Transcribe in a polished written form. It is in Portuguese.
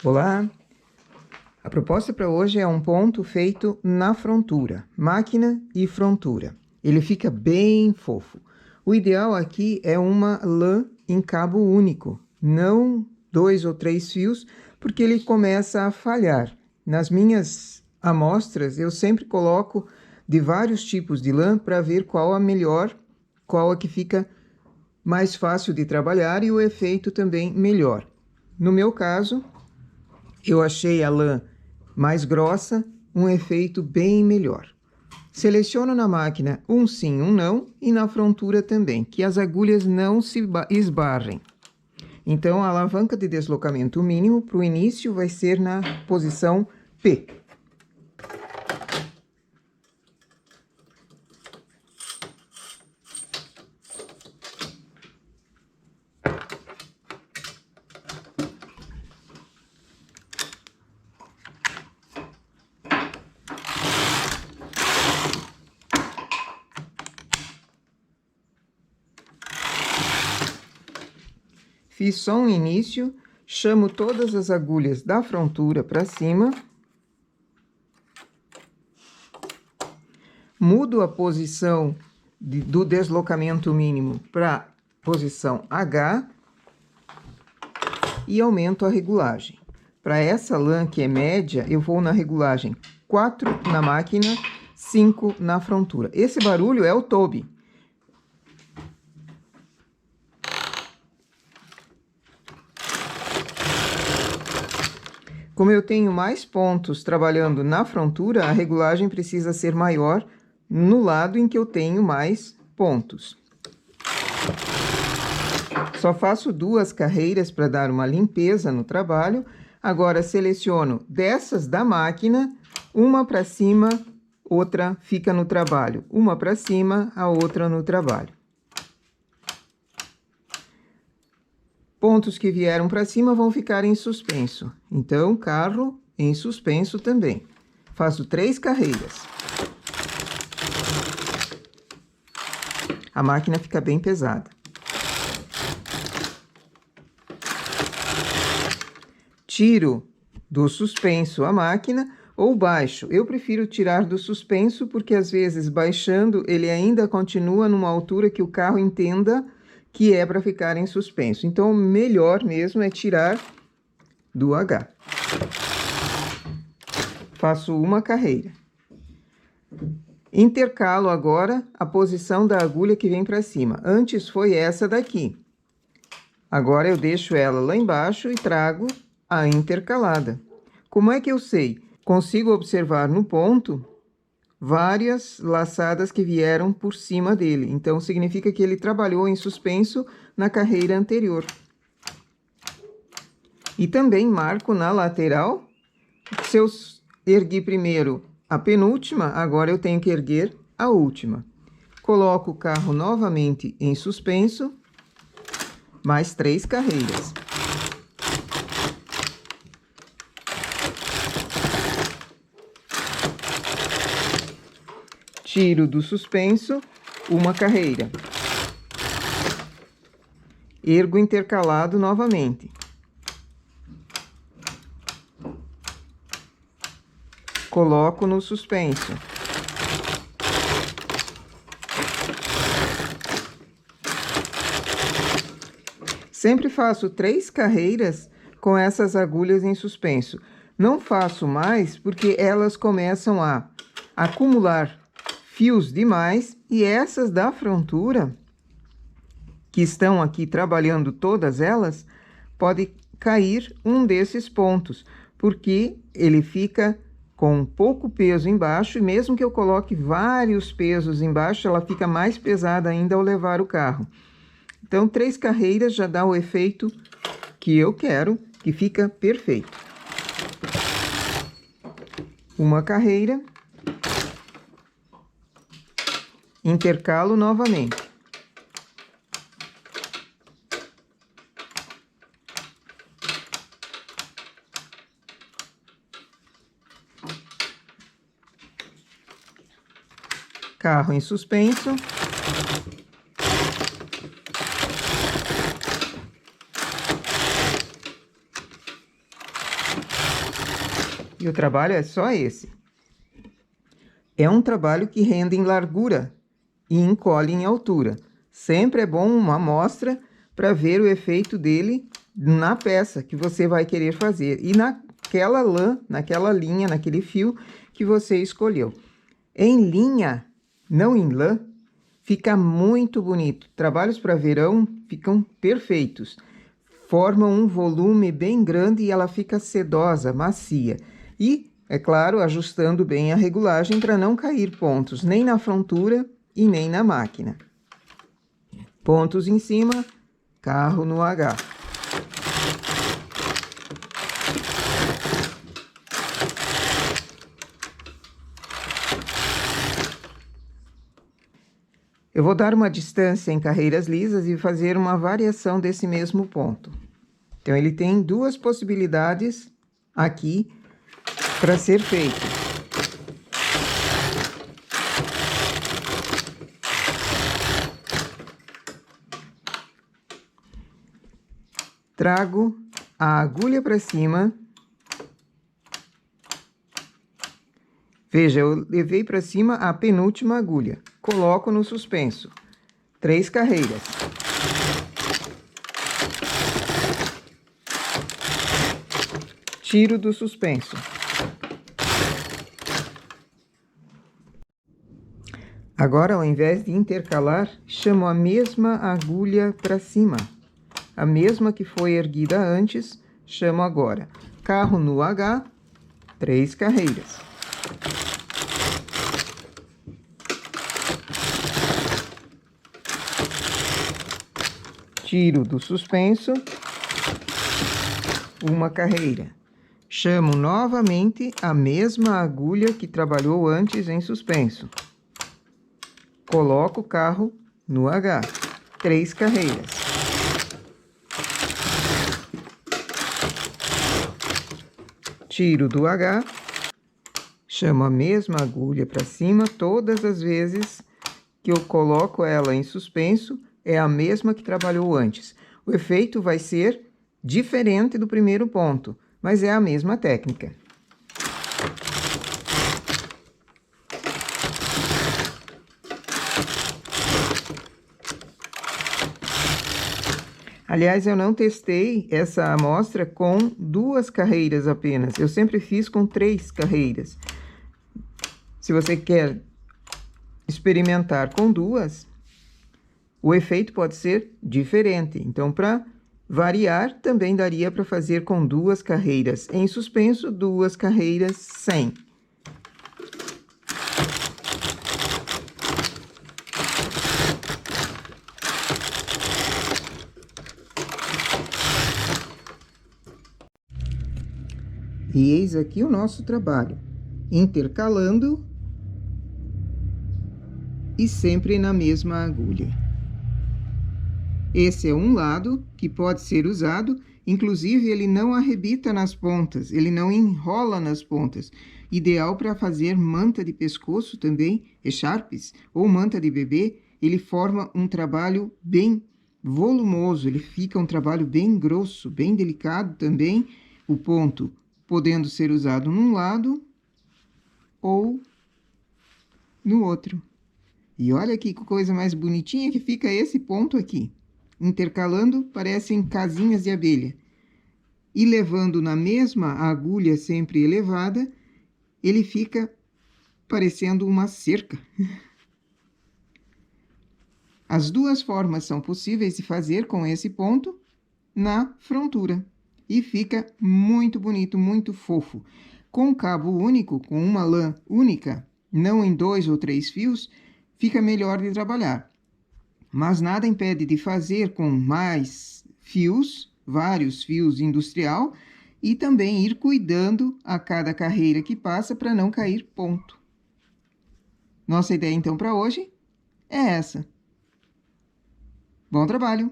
Olá! A proposta para hoje é um ponto feito na frontura, máquina e frontura. Ele fica bem fofo. O ideal aqui é uma lã em cabo único, não 2 ou 3 fios, porque ele começa a falhar. Nas minhas amostras, eu sempre coloco de vários tipos de lã para ver qual a melhor, qual a que fica mais fácil de trabalhar e o efeito também melhor. No meu caso, eu achei a lã mais grossa, um efeito bem melhor. Seleciono na máquina um sim, um não e na frontura também, que as agulhas não se esbarrem. Então, a alavanca de deslocamento mínimo para o início vai ser na posição P. Fiz só um início, chamo todas as agulhas da frontura para cima. Mudo a posição do deslocamento mínimo para posição H. E aumento a regulagem. Para essa lã que é média, eu vou na regulagem 4 na máquina, 5 na frontura. Esse barulho é o tobe. Como eu tenho mais pontos trabalhando na frontura, a regulagem precisa ser maior no lado em que eu tenho mais pontos. Só faço 2 carreiras para dar uma limpeza no trabalho. Agora, seleciono dessas da máquina, uma para cima, outra fica no trabalho. Uma para cima, a outra no trabalho. Pontos que vieram para cima vão ficar em suspenso. Então, carro em suspenso também. Faço 3 carreiras. A máquina fica bem pesada. Tiro do suspenso a máquina ou baixo. Eu prefiro tirar do suspenso porque às vezes baixando ele ainda continua numa altura que o carro entenda que é para ficar em suspenso. Então, o melhor mesmo é tirar do H. Faço uma carreira. Intercalo agora a posição da agulha que vem para cima. Antes foi essa daqui. Agora eu deixo ela lá embaixo e trago a intercalada. Como é que eu sei? Consigo observar no ponto várias laçadas que vieram por cima dele. Então, significa que ele trabalhou em suspenso na carreira anterior. E também marco na lateral. Se eu ergui primeiro a penúltima, agora eu tenho que erguer a última. Coloco o carro novamente em suspenso. Mais 3 carreiras. Tiro do suspenso, uma carreira. Ergo intercalado novamente. Coloco no suspenso. Sempre faço 3 carreiras com essas agulhas em suspenso. Não faço mais porque elas começam a acumular fios demais e essas da frontura, que estão aqui trabalhando todas elas, pode cair um desses pontos, porque ele fica com pouco peso embaixo e mesmo que eu coloque vários pesos embaixo, ela fica mais pesada ainda ao levar o carro. Então, 3 carreiras já dá o efeito que eu quero, que fica perfeito. Uma carreira. Intercalo novamente. Carro em suspenso. E o trabalho é só esse. É um trabalho que rende em largura e encolhe em altura. Sempre é bom uma amostra para ver o efeito dele na peça que você vai querer fazer. E naquela lã, naquela linha, naquele fio que você escolheu. Em linha, não em lã, fica muito bonito. Trabalhos para verão ficam perfeitos. Formam um volume bem grande e ela fica sedosa, macia. E, é claro, ajustando bem a regulagem para não cair pontos nem na frontura e nem na máquina. Pontos em cima, carro no H. Eu vou dar uma distância em carreiras lisas e fazer uma variação desse mesmo ponto. Então, ele tem duas possibilidades aqui para ser feito. Trago a agulha para cima. Veja, eu levei para cima a penúltima agulha. Coloco no suspenso. 3 carreiras. Tiro do suspenso. Agora, ao invés de intercalar, chamo a mesma agulha para cima. A mesma que foi erguida antes, chamo agora. Carro no H, 3 carreiras. Tiro do suspenso, uma carreira. Chamo novamente a mesma agulha que trabalhou antes em suspenso. Coloco o carro no H, 3 carreiras. Tiro do H, chamo a mesma agulha para cima, todas as vezes que eu coloco ela em suspenso, é a mesma que trabalhou antes. O efeito vai ser diferente do primeiro ponto, mas é a mesma técnica. Aliás, eu não testei essa amostra com 2 carreiras apenas. Eu sempre fiz com 3 carreiras. Se você quer experimentar com 2, o efeito pode ser diferente. Então, para variar, também daria para fazer com 2 carreiras em suspenso, 2 carreiras sem. E eis aqui o nosso trabalho, intercalando e sempre na mesma agulha. Esse é um lado que pode ser usado, inclusive ele não arrebita nas pontas, ele não enrola nas pontas. Ideal para fazer manta de pescoço também, echarpes ou manta de bebê, ele forma um trabalho bem volumoso, ele fica um trabalho bem grosso, bem delicado também, o ponto podendo ser usado num lado ou no outro. E olha que coisa mais bonitinha que fica esse ponto aqui. Intercalando, parecem casinhas de abelha. E levando na mesma agulha sempre elevada, ele fica parecendo uma cerca. As duas formas são possíveis de fazer com esse ponto na frontura. E fica muito bonito, muito fofo. Com cabo único, com uma lã única, não em 2 ou 3 fios, fica melhor de trabalhar. Mas nada impede de fazer com mais fios, vários fios industrial, e também ir cuidando a cada carreira que passa para não cair ponto. Nossa ideia, então, para hoje é essa. Bom trabalho!